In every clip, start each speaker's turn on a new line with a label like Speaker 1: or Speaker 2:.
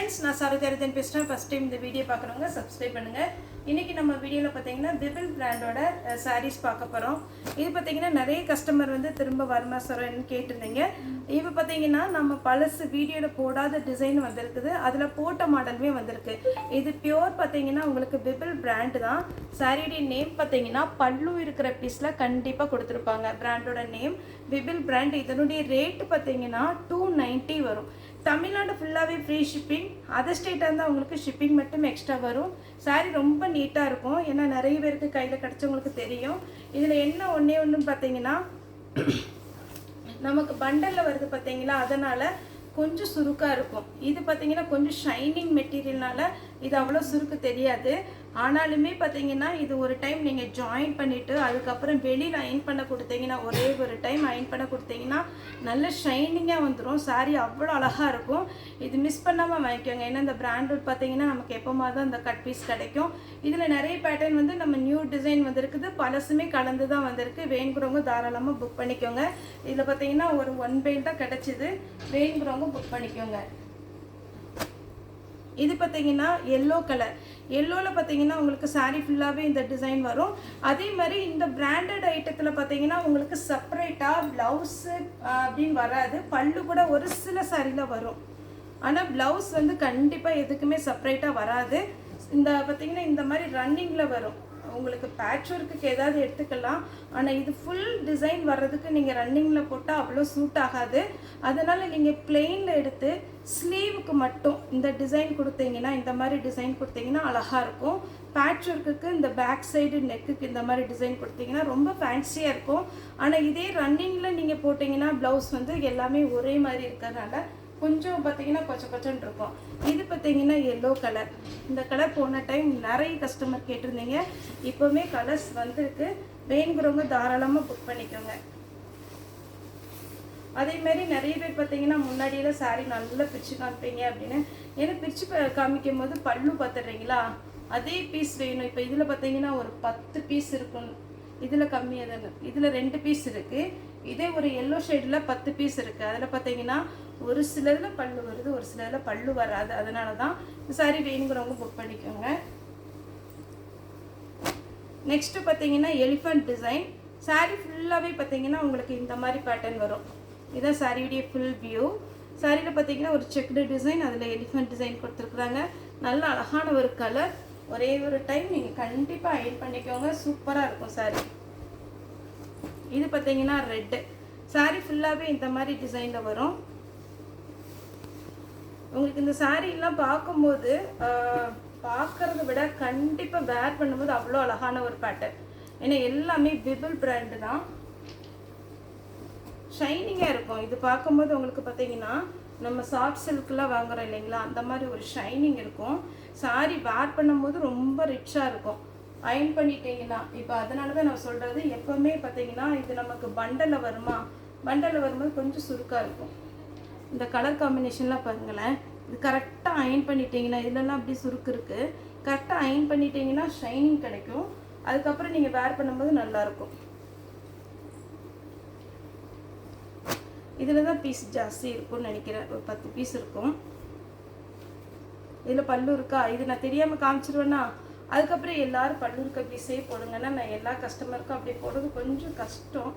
Speaker 1: Friends, நான் சாரதியாரதன் பேசுகிறேன். First time இந்த வீடியோ பார்க்குறவங்க சப்ஸ்கிரைப் பண்ணுங்கள். இன்றைக்கி நம்ம வீடியோவில் பார்த்தீங்கன்னா விபிள் பிராண்டோட சாரீஸ் பார்க்க போகிறோம். இது பார்த்தீங்கன்னா நிறைய கஸ்டமர் வந்து திரும்ப வருமா சார்ன்னு கேட்டிருந்தீங்க. இப்போ பார்த்தீங்கன்னா நம்ம பழசு வீடியோவில் போடாத டிசைன் வந்திருக்குது, அதில் போட்ட மாடலுமே வந்திருக்கு. இது பியோர் பார்த்தீங்கன்னா உங்களுக்கு விபிள் பிராண்டு தான். சாரியுடைய நேம் பார்த்தீங்கன்னா பல்லு இருக்கிற பீஸில் கண்டிப்பாக கொடுத்துருப்பாங்க. பிராண்டோட நேம் விபிள் பிராண்ட். இதனுடைய ரேட்டு பார்த்தீங்கன்னா 290 வரும். தமிழ்நாடு ஃபுல்லாகவே ஃப்ரீ ஷிப்பிங். அதர் ஸ்டேட்டாக இருந்தால் உங்களுக்கு ஷிப்பிங் மட்டும் எக்ஸ்ட்ரா வரும். சாரீ ரொம்ப நீட்டாக இருக்கும். ஏன்னா நிறைய பேருக்கு கையில் கிடச்சவங்களுக்கு தெரியும். இதில் என்ன ஒன்று பார்த்தீங்கன்னா நமக்கு பண்டலில் வருது பார்த்தீங்களா, அதனால் கொஞ்சம் சுருக்காக இருக்கும். இது பார்த்தீங்கன்னா கொஞ்சம் ஷைனிங் மெட்டீரியல்னால இது அவ்வளோ சுருக்கு தெரியாது. ஆனாலுமே பார்த்தீங்கன்னா இது ஒரு டைம் நீங்கள் ஜாயின் பண்ணிவிட்டு அதுக்கப்புறம் வெளியில் அயன் பண்ண கொடுத்தீங்கன்னா, ஒரே ஒரு டைம் அயன் பண்ண கொடுத்தீங்கன்னா நல்ல ஷைனிங்காக வந்துடும். சாரீ அவ்வளோ அழகாக இருக்கும். இது மிஸ் பண்ணாமல் வாங்கிக்கோங்க. ஏன்னா இந்த பிராண்டட் பார்த்தீங்கன்னா நமக்கு எப்போமா தான் இந்த கட் பீஸ் கிடைக்கும். இதில் நிறைய பேட்டர்ன் வந்து நம்ம நியூ டிசைன் வந்திருக்குது, பழசுமே கலந்து தான் வந்திருக்கு. வேணுங்கிறவங்க தாராளமாக புக் பண்ணிக்கோங்க. இதில் பார்த்தீங்கன்னா ஒரு 1 பைல் தான் கிடச்சிது. வேணுங்கிறவங்க புக் பண்ணிக்கோங்க. இது பார்த்தீங்கன்னா எல்லோ கலர். எல்லோவில் பார்த்தீங்கன்னா உங்களுக்கு சாரீ ஃபுல்லாகவே இந்த டிசைன் வரும். அதே மாதிரி இந்த பிராண்டட் ஐட்டத்தில் பார்த்தீங்கன்னா உங்களுக்கு செப்பரேட்டாக ப்ளவுஸு அப்படின்னு வராது. பல்லு கூட ஒரு சில சாரியில் வரும். ஆனால் ப்ளவுஸ் வந்து கண்டிப்பாக எதுக்குமே செப்பரேட்டாக வராது. இந்த பார்த்தீங்கன்னா இந்த மாதிரி ரன்னிங்கில் வரும். உங்களுக்கு பேட்ச் ஒர்க்குக்கு ஏதாவது எடுத்துக்கலாம். ஆனால் இது ஃபுல் டிசைன் வர்றதுக்கு நீங்கள் ரன்னிங்கில் போட்டால் அவ்வளோ சூட் ஆகாது. அதனால் நீங்கள் பிளெயினில் எடுத்து ஸ்லீவுக்கு மட்டும் இந்த டிசைன் கொடுத்தீங்கன்னா, இந்த மாதிரி டிசைன் கொடுத்தீங்கன்னா அழகாக இருக்கும். பேட்ச் ஒர்க்குக்கு இந்த பேக் சைடு நெக்குக்கு இந்த மாதிரி டிசைன் கொடுத்தீங்கன்னா ரொம்ப ஃபேன்சியாக இருக்கும். ஆனால் இதே ரன்னிங்கில் நீங்கள் போட்டிங்கன்னா ப்ளவுஸ் வந்து எல்லாமே ஒரே மாதிரி இருக்கிறதுனால கொஞ்சம் பார்த்தீங்கன்னா கொச்சன்னு இருக்கும். இது பார்த்தீங்கன்னா எல்லோ கலர். இந்த கலர் போன டைம் நிறைய கஸ்டமர் கேட்டிருந்தீங்க. இப்போவுமே கலர்ஸ் வந்திருக்கு. வேணுங்கிறவங்க தாராளமாக புக் பண்ணிக்கோங்க. அதேமாரி நிறைய பேர் பார்த்தீங்கன்னா முன்னாடியெல்லாம் சாரீ நல்லா பிரித்து காமிப்பீங்க அப்படின்னு. ஏன்னா பிரித்து காமிக்கும் போது பல்லு பார்த்துடுறீங்களா, அதே பீஸ் வேணும். இப்போ இதில் பார்த்தீங்கன்னா ஒரு 10 பீஸ் இருக்கும். இதில் கம்மியாக தானே, இதில் 2 பீஸ் இருக்குது. இதே ஒரு எல்லோ ஷேடில் 10 பீஸ் இருக்குது. அதில் பார்த்தீங்கன்னா ஒரு சிலதில் பல்லு வருது, ஒரு சிலதில் பல்லு வராது. அதனால தான் இந்த சாரீ வேணுங்கிறவங்க புக் பண்ணிக்கோங்க. நெக்ஸ்ட்டு பார்த்தீங்கன்னா எலிஃபண்ட் டிசைன். சாரீ ஃபுல்லாகவே பார்த்தீங்கன்னா உங்களுக்கு இந்த மாதிரி பேட்டர்ன் வரும். இதுதான் சாரியுடைய ஃபுல் வியூ. சாரியில் பார்த்தீங்கன்னா ஒரு செக்டு டிசைன், அதில் எலிஃபண்ட் டிசைன் கொடுத்துருக்குறாங்க. நல்ல அழகான ஒரு கலர். ஒரே ஒரு டைம் நீங்கள் கண்டிப்பாக அயன் பண்ணிக்கோங்க. சூப்பராக இருக்கும் சாரீ. இது பார்த்தீங்கன்னா ரெட்டு. சாரீ ஃபுல்லாகவே இந்த மாதிரி டிசைனில் வரும். உங்களுக்கு இந்த சாரீலாம் பார்க்கும்போது பார்க்குறத விட கண்டிப்பாக வேர் பண்ணும்போது அவ்வளோ அழகான ஒரு பேட்டர்ன். ஏன்னா எல்லாமே விபிள் பிராண்டு தான். ஷைனிங்காக இருக்கும். இது பார்க்கும்போது உங்களுக்கு பார்த்தீங்கன்னா நம்ம சாஃப்ட் சில்க்லாம் வாங்குறோம் இல்லைங்களா, அந்த மாதிரி ஒரு ஷைனிங் இருக்கும். சாரீ வேர் பண்ணும்போது ரொம்ப ரிச்சாக இருக்கும். அயன் பண்ணிட்டீங்கன்னா இப்போ அதனால தான் நான் சொல்கிறது, எப்போவுமே பார்த்தீங்கன்னா இது நமக்கு பண்டலில் வருமா, பண்டலில் வரும்போது கொஞ்சம் சுருக்காக இருக்கும். இந்த கலர் காம்பினேஷன்லாம் பாருங்களேன். இது கரெக்டாக அயன் பண்ணிட்டீங்கன்னா, இதெல்லாம் அப்படி சுருக்கு இருக்குது. கரெக்டாக அயன் பண்ணிட்டீங்கன்னா ஷைனிங் கிடைக்கும். அதுக்கப்புறம் நீங்கள் வேர் பண்ணும்போது நல்லாயிருக்கும். இதில் தான் பீஸ் ஜாஸ்தி இருக்கும்னு நினைக்கிறேன். ஒரு 10 பீஸ் இருக்கும். இதில் பல்லு இருக்கா, இது நான் தெரியாமல் காமிச்சிருவேன்னா அதுக்கப்புறம் எல்லோரும் பல்லு இருக்க பீஸே போடுங்கன்னா நான் எல்லா கஸ்டமருக்கும் அப்படி போடுறது கொஞ்சம் கஷ்டம்.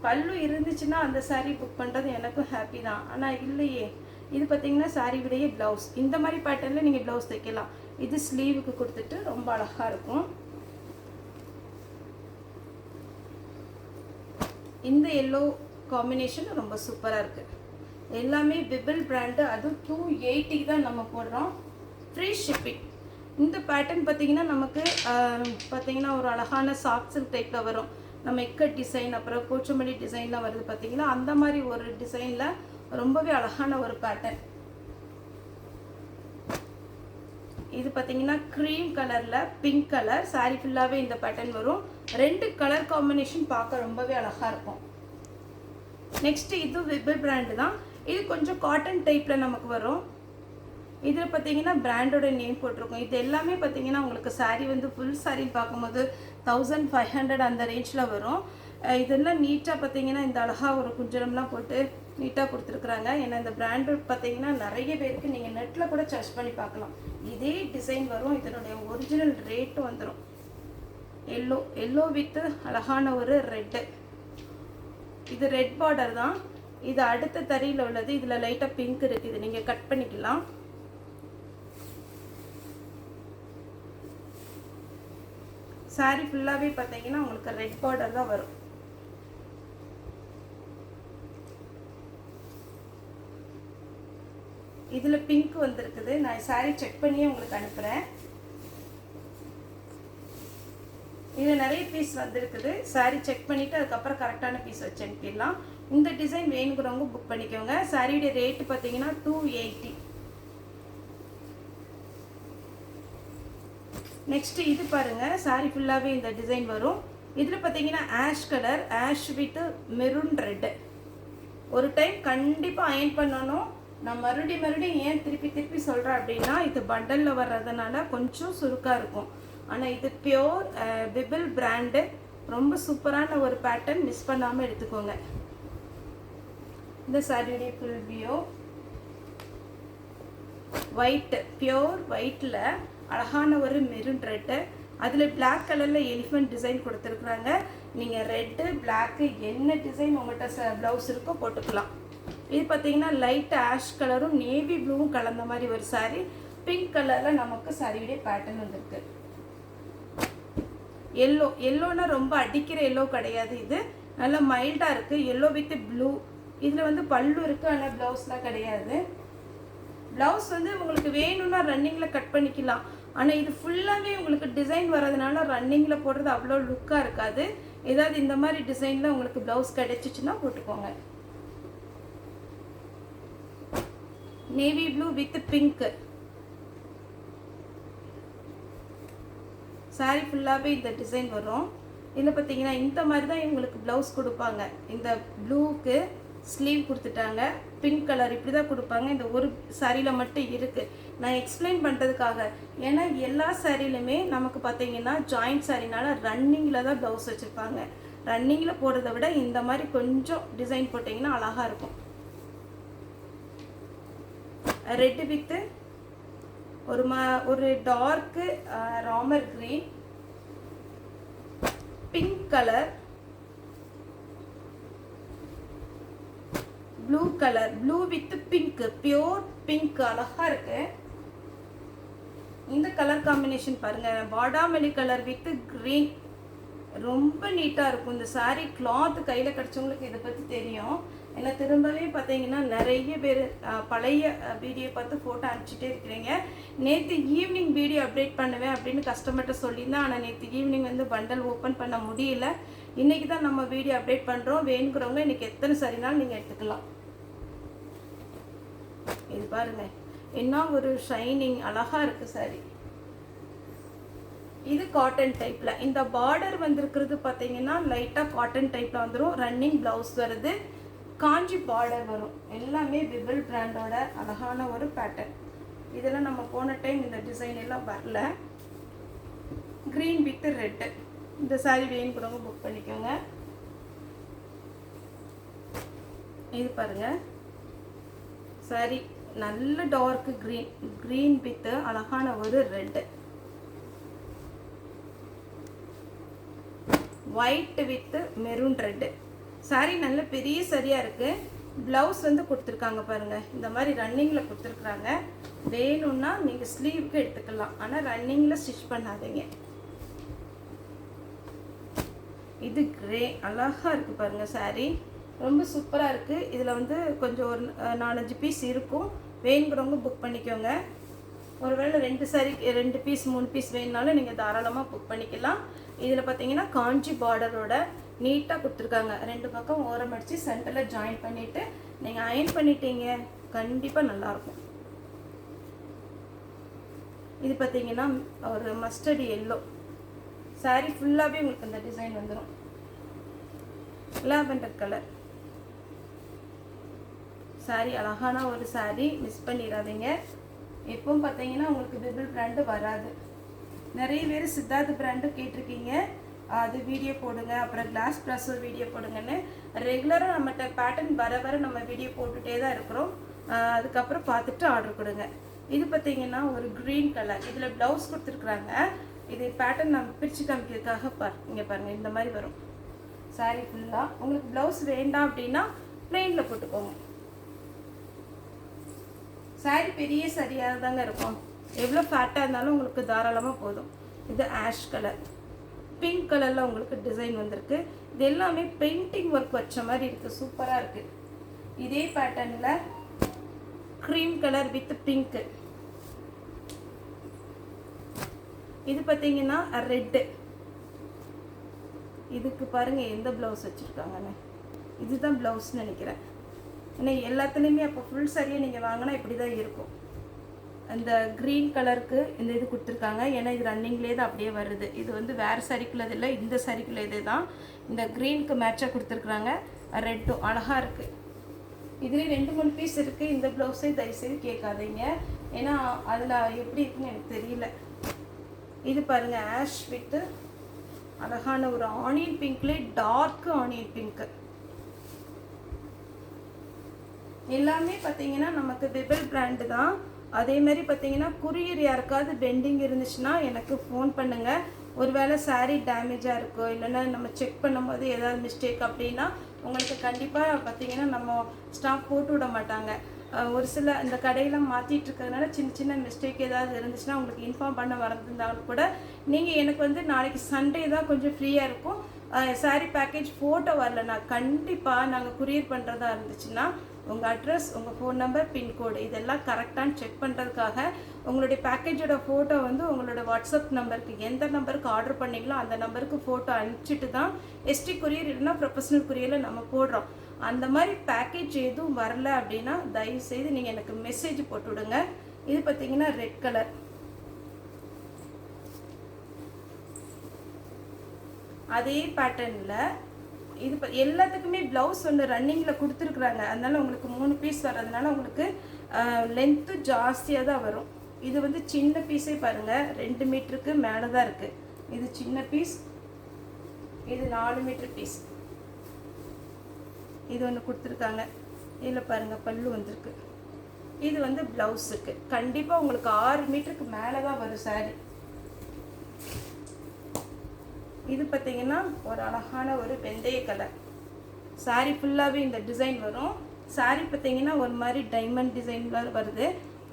Speaker 1: பல்லு இருந்துச்சுன்னா அந்த சாரீ புக் பண்ணுறது எனக்கும் ஹாப்பி தான். ஆனால் இல்லையே, இது பார்த்தீங்கன்னா சாரீ விடையே ப்ளவுஸ். இந்த மாதிரி பேட்டர்னில் நீங்கள் ப்ளவுஸ் தைக்கலாம். இது ஸ்லீவுக்கு கொடுத்துட்டு ரொம்ப அழகாக இருக்கும். இந்த எல்லோ காம்பினேஷன் ரொம்ப சூப்பராக இருக்குது. எல்லாமே விபிள் பிராண்டு. அதுவும் 280 தான் நம்ம போடுறோம். Free shipping. இந்த பேட்டர்ன் பார்த்தீங்கன்னா நமக்கு பார்த்தீங்கன்னா ஒரு அழகான சாஃப்ட் சில்க் டைப்பில் வரும். நம்ம இக்கட் டிசைன் அப்புறம் போச்சமல்லி டிசைன்லாம் வருது பார்த்தீங்களா, அந்த மாதிரி ஒரு டிசைனில் ரொம்பவே அழகான ஒரு பேட்டர்ன். இது பார்த்தீங்கன்னா க்ரீம் கலரில் பிங்க் கலர். சாரீ ஃபுல்லாகவே இந்த பேட்டர்ன் வரும். 2 கலர் காம்பினேஷன் பார்க்க ரொம்பவே அழகாக இருக்கும். நெக்ஸ்ட்டு இது விபிள் பிராண்டு தான். இது கொஞ்சம் காட்டன் டைப்பில் நமக்கு வரும். இதில் பார்த்தீங்கன்னா பிராண்டோட நேம் போட்டிருக்கும். இது எல்லாமே பார்த்தீங்கன்னா உங்களுக்கு சாரீ வந்து ஃபுல் சாரீ பார்க்கும்போது 1500 அந்த ரேஞ்சில் வரும். இதெல்லாம் நீட்டாக பார்த்தீங்கன்னா இந்த அழகாக ஒரு குஞ்சரம்லாம் போட்டு நீட்டாக கொடுத்துருக்குறாங்க. ஏன்னா இந்த பிராண்டு பார்த்தீங்கன்னா நிறைய பேருக்கு நீங்கள் நெட்டில் கூட சர்ச் பண்ணி பார்க்கலாம். இதே டிசைன் வரும். இதனுடைய ஒரிஜினல் ரேட்டும் வந்துடும். எல்லோ வித் அழகான ஒரு ரெட்டு. இது ரெட் பார்டர் தான். இது அடுத்த தறியில் உள்ளது. இதில் லைட்டாக பிங்க் இருக்குது, நீங்கள் கட் பண்ணிக்கலாம். சாரி ஃபுல்லாகவே பார்த்தீங்கன்னா உங்களுக்கு ரெட் பார்டர் தான் வரும். இதில் பிங்க் வந்திருக்குது. நான் சாரி செக் பண்ணியே உங்களுக்கு அனுப்புகிறேன். இதில் நிறைய பீஸ் வந்திருக்குது. சாரி செக் பண்ணிவிட்டு அதுக்கப்புறம் கரெக்டான பீஸ் வச்சு அனுப்பிடலாம். இந்த டிசைன் வேணுங்கிறவங்க புக் பண்ணிக்கோங்க. சாரியுடைய ரேட்டு பார்த்தீங்கன்னா 280. நெக்ஸ்ட்டு இது பாருங்கள். சாரி ஃபுல்லாகவே இந்த டிசைன் வரும். இதில் பார்த்தீங்கன்னா ash colour, ash with maroon red. ஒரு டைம் கண்டிப்பாக அயன் பண்ணணும். நான் மறுபடியும் ஏன் திருப்பி சொல்கிறேன் அப்படின்னா, இது பண்டலில் வர்றதுனால கொஞ்சம் சுருக்காக இருக்கும். ஆனால் இது பியோர் விபிள் பிராண்டு. ரொம்ப சூப்பரான ஒரு பேட்டர்ன். மிஸ் பண்ணாமல் எடுத்துக்கோங்க. இந்த சாரியுடைய ஃபுல் வியூ ஒயிட், பியோர் ஒயிட்டில் அழகான ஒரு மெரூன் ரெட்டு. அதில் பிளாக் கலரில் எலிஃபென்ட் டிசைன் கொடுத்துருக்குறாங்க. நீங்கள் ரெட்டு பிளாக்கு என்ன டிசைன் உங்கள்கிட்ட ப்ளவுஸ் இருக்கோ போட்டுக்கலாம். இது பார்த்தீங்கன்னா லைட் ஆஷ் கலரும் நேவி ப்ளூவும் கலந்த மாதிரி ஒரு சாரீ. பிங்க் கலரில் நமக்கு சாரியுடைய பேட்டர்ன் வந்துருக்கு. எல்லோன்னா ரொம்ப அடிக்கிற எல்லோ கிடையாது. இது நல்லா மைல்டாக இருக்குது. Yellow with blue. இதில் வந்து பல்லு இருக்குது, ஆனால் ப்ளவுஸ்லாம் கிடையாது. ப்ளவுஸ் வந்து உங்களுக்கு வேணும்னா ரன்னிங்கில் கட் பண்ணிக்கலாம். ஆனால் இது ஃபுல்லாகவே உங்களுக்கு டிசைன் வர்றதுனால ரன்னிங்கில் போடுறது அவ்வளோ லுக்காக இருக்காது. ஏதாவது இந்த மாதிரி டிசைனில் உங்களுக்கு ப்ளவுஸ் கிடைச்சிச்சுன்னா போட்டுக்கோங்க. Navy blue with pink. Sorry ஃபுல்லாகவே இந்த டிசைன் வரும். இதில் பார்த்தீங்கன்னா இந்த மாதிரி தான் இவங்களுக்கு ப்ளவுஸ் கொடுப்பாங்க. இந்த ப்ளூக்கு ஸ்லீவ் கொடுத்துட்டாங்க. பிங்க் கலர் இப்படி தான் கொடுப்பாங்க. இந்த ஒரு சாரியில் மட்டும் இருக்குது. நான் எக்ஸ்பிளைன் பண்ணுறதுக்காக. ஏன்னா எல்லா சாரிலுமே நமக்கு பார்த்தீங்கன்னா ஜாயிண்ட் சாரினால ரன்னிங்கில் தான் ப்ளவுஸ் வச்சுருப்பாங்க. ரன்னிங்கில் போடுறத விட இந்த மாதிரி கொஞ்சம் டிசைன் போட்டிங்கன்னா அழகாக இருக்கும். ரெட்டு வித்து ஒரு டார்க்கு ராமர் green, pink colour, blue colour, blue with pink, pure pink அழகா இருக்கு. இந்த கலர் காம்பினேஷன் பாருங்க. பாடாமல்லி கலர் வித் கிரீன் ரொம்ப நீட்டாக இருக்கும். இந்த சாரீ கிளாத் கையில் கிடச்சவங்களுக்கு இதை பற்றி தெரியும். ஏன்னா திரும்பவே பார்த்தீங்கன்னா நிறைய பேர் பழைய வீடியோ பார்த்து ஃபோட்டோ அனுப்பிச்சிட்டே இருக்கிறீங்க. நேற்று ஈவினிங் வீடியோ அப்டேட் பண்ணுவேன் அப்படின்னு கஸ்டமர்கிட்ட சொல்லியிருந்தேன். ஆனால் நேற்று ஈவினிங் வந்து பண்டல் ஓப்பன் பண்ண முடியல. இன்றைக்கி தான் நம்ம வீடியோ அப்டேட் பண்ணுறோம். வேணுங்கிறவங்க இன்றைக்கி எத்தனை சரினாலும் நீங்கள் எடுத்துக்கலாம். இது பாருங்கள், என்ன ஒரு ஷைனிங் அழகாக இருக்குது சாரி. இது காட்டன் டைப்பில். இந்த பார்டர் வந்திருக்கிறது பார்த்தீங்கன்னா லைட்டாக காட்டன் டைப்பில் வந்துடும். ரன்னிங் ப்ளவுஸ் வருது. காஞ்சி பார்டர் வரும். எல்லாமே விபிள் பிராண்டோட அழகான ஒரு பேட்டர்ன். இதெல்லாம் நம்ம போன டைம் இந்த டிசைன் எல்லாம் வரல. Green with red. இந்த சாரி வேணுங்கிறவங்க புக் பண்ணிக்கோங்க. இது பாருங்கள் சாரி, நல்ல டார்க் க்ரீன் வித் அழகான ஒரு red. White with maroon red. Sorry நல்ல பெரிய சரியாக இருக்குது. ப்ளவுஸ் வந்து கொடுத்துருக்காங்க பாருங்கள். இந்த மாதிரி ரன்னிங்கில் கொடுத்துருக்குறாங்க. வேணும்னா நீங்கள் ஸ்லீவுக்கு எடுத்துக்கலாம். ஆனால் ரன்னிங்கில் ஸ்டிச் பண்ணாதீங்க. இது கிரே அழகாக இருக்குது பாருங்கள். சாரி ரொம்ப சூப்பராக இருக்குது. இதில் வந்து கொஞ்சம் ஒரு 4-5 பீஸ் இருக்கும். வேணுங்கிறவங்க புக் பண்ணிக்கோங்க. ஒருவேளை 2 சாரி 2 பீஸ் 3 பீஸ் வேணுனாலும் நீங்கள் தாராளமாக புக் பண்ணிக்கலாம். இதில் பார்த்தீங்கன்னா காஞ்சி பார்டரோட நீட்டாக கொடுத்துருக்காங்க. 2 பக்கம் ஓரம் அடித்து சென்டரில் ஜாயின் பண்ணிவிட்டு நீங்கள் அயன் பண்ணிட்டீங்க, கண்டிப்பாக நல்லாயிருக்கும். இது பார்த்தீங்கன்னா ஒரு மஸ்டர்ட் எல்லோ. சாரி ஃபுல்லாகவே உங்களுக்கு இந்த டிசைன் வந்துடும். லாவெண்டர் கலர் சாரி, அழகான ஒரு சாரி. மிஸ் பண்ணிடாதீங்க. எப்பவும் பார்த்தீங்கன்னா உங்களுக்கு விபிள் பிராண்டு வராது. நிறைய பேர் சித்தார்த் பிராண்டு கேட்டிருக்கீங்க. அது வீடியோ போடுங்க, அப்புறம் கிளாஸ் ப்ராஸோ வீடியோ போடுங்கன்னு ரெகுலராக நம்மகிட்ட பேட்டர்ன் வர வர நம்ம வீடியோ போட்டுகிட்டே தான் இருக்கிறோம். அதுக்கப்புறம் பார்த்துட்டு ஆர்டர் கொடுங்க. இது பார்த்தீங்கன்னா ஒரு க்ரீன் கலர், இதில் ப்ளவுஸ் கொடுத்துருக்குறாங்க. இது பேட்டர்ன் நம்ம பிரித்து காமிக்கிறதுக்காக இங்கே பாருங்கள், இந்த மாதிரி வரும் சாரீ ஃபுல்லாக. உங்களுக்கு ப்ளவுஸ் வேண்டாம் அப்படின்னா ப்ளெயினில் போட்டுக்கோங்க. சாரீ பெரிய சரியாக தாங்க இருக்கும், எவ்வளோ ஃபேட்டாக இருந்தாலும் உங்களுக்கு தாராளமாக போதும். இது ஆஷ் கலர், பிங்க் கலரில் உங்களுக்கு டிசைன் வந்திருக்கு. இது எல்லாமே பெயிண்டிங் ஒர்க் வச்ச மாதிரி இருக்குது, சூப்பராக இருக்குது. இதே பேட்டர்னில் க்ரீம் கலர் வித் பிங்க்கு. இது பார்த்தீங்கன்னா ரெட்டு. இதுக்கு பாருங்கள் எந்த ப்ளவுஸ் வச்சுருக்காங்கன்னு. இதுதான் ப்ளவுஸ்ன்னு நினைக்கிறேன். ஏன்னா எல்லாத்துலேயுமே அப்போ ஃபுல் சரியாக நீங்கள் வாங்கினா இப்படி தான் இருக்கும். அந்த க்ரீன் கலருக்கு இந்த இது கொடுத்துருக்காங்க, ஏன்னா இது ரன்னிங்லேயே தான் அப்படியே வருது. இது வந்து வேறு சரிக்குள்ளது இல்லை, இந்த சரிக்குள்ள இது தான். இந்த க்ரீனுக்கு மேட்சாக கொடுத்துருக்குறாங்க. ரெட்டும் அழகாக இருக்குது. இதுலேயே 2-3 பீஸ் இருக்குது. இந்த ப்ளவுஸே தயவுசெய்து கேட்காதீங்க, ஏன்னா அதில் எப்படி இருக்குன்னு எனக்கு தெரியல. இது பாருங்கள், ஆஷ் வித்து அழகான ஒரு ஆனியன் பிங்க்லேயே டார்க் ஆனியன் பிங்க்கு. எல்லாமே பார்த்தீங்கன்னா நமக்கு விபல் பிராண்டு தான். அதே மாதிரி பார்த்தீங்கன்னா குரியர் யாருக்காவது பெண்டிங் இருந்துச்சுன்னா எனக்கு ஃபோன் பண்ணுங்கள். ஒருவேளை சாரீ டேமேஜாக இருக்கோ, இல்லைன்னா நம்ம செக் பண்ணும்போது ஏதாவது மிஸ்டேக் அப்படின்னா உங்களுக்கு கண்டிப்பாக பார்த்தீங்கன்னா நம்ம ஸ்டாஃப் போட்டு விட மாட்டாங்க. ஒரு சில இந்த கடையெல்லாம் மாற்றிட்டு இருக்கிறதுனால சின்ன சின்ன மிஸ்டேக் ஏதாவது இருந்துச்சுன்னா உங்களுக்கு இன்ஃபார்ம் பண்ண மறந்துருந்தாலும் கூட நீங்கள் எனக்கு வந்து நாளைக்கு சண்டே தான் கொஞ்சம் ஃப்ரீயாக இருக்கும், சாரீ பேக்கேஜ் ஃபோட்டோ வரலன்னா கண்டிப்பாக நாங்கள் குரியர் பண்ணுறதா இருந்துச்சுன்னா உங்கள் அட்ரஸ், உங்கள் ஃபோன் நம்பர், பின்கோடு இதெல்லாம் கரெக்டானு செக் பண்ணுறதுக்காக உங்களுடைய பேக்கேஜோட ஃபோட்டோ வந்து உங்களோட வாட்ஸ்அப் நம்பருக்கு, எந்த நம்பருக்கு ஆர்டர் பண்ணிங்களோ அந்த நம்பருக்கு ஃபோட்டோ அனுப்பிச்சிட்டு தான் எஸ்டி கொரியர் இல்லைன்னா ப்ரொஃபஷனல் கொரியரில் நம்ம போடுறோம். அந்த மாதிரி பேக்கேஜ் எதுவும் வரல அப்படின்னா தயவுசெய்து நீங்கள் எனக்கு மெசேஜ் போட்டு விடுங்க. இது பார்த்தீங்கன்னா ரெட் கலர். அதே பேட்டர்னில் இது எல்லாத்துக்குமே ப்ளவுஸ் ஒன்று ரன்னிங்கில் கொடுத்துருக்குறாங்க. அதனால் உங்களுக்கு 3 பீஸ் வர்றதுனால உங்களுக்கு லென்த்து ஜாஸ்தியாக தான் வரும். இது வந்து சின்ன பீஸே பாருங்கள், 2 மீட்டருக்கு மேலே தான் இருக்குது. இது சின்ன பீஸ், இது 4 மீட்டர் பீஸ். இது ஒன்று கொடுத்துருக்காங்க. இதில் பாருங்கள் பல்லு வந்திருக்கு. இது வந்து ப்ளவுஸுக்கு கண்டிப்பாக உங்களுக்கு 6 மீட்டருக்கு மேலே தான் வரும் சாரீ. இது பார்த்தீங்கன்னா ஒரு அழகான ஒரு வெந்தய கலர். சாரீ ஃபுல்லாகவே இந்த டிசைன் வரும். சாரீ பார்த்தீங்கன்னா ஒரு மாதிரி டைமண்ட் டிசைனில் வருது.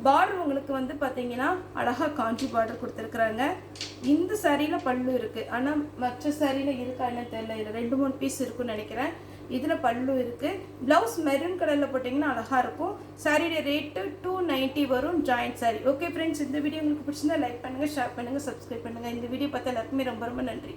Speaker 1: பார்டர் உங்களுக்கு வந்து பார்த்தீங்கன்னா அழகாக காஞ்சி பார்டர் கொடுத்துருக்குறாங்க. இந்த சாரியில் பல்லு இருக்குது, ஆனால் மற்ற சாரியில் இருக்கா என்ன தெரியல. இதில் 2-3 பீஸ் இருக்குன்னு நினைக்கிறேன். இதில் பல்லு இருக்குது. ப்ளவுஸ் மெரூன் கலரில் போட்டிங்கன்னா அழகாக இருக்கும். சாரியோட ரேட்டு 290 வரும், ஜாயிண்ட் சாரி. ஓகே ஃப்ரெண்ட்ஸ், இந்த வீடியோ உங்களுக்கு பிடிச்சிருந்தா லைக் பண்ணுங்கள், ஷேர் பண்ணுங்கள், சப்ஸ்கிரைப் பண்ணுங்கள். இந்த வீடியோ பார்த்தா எல்லாருக்குமே ரொம்ப ரொம்ப நன்றி.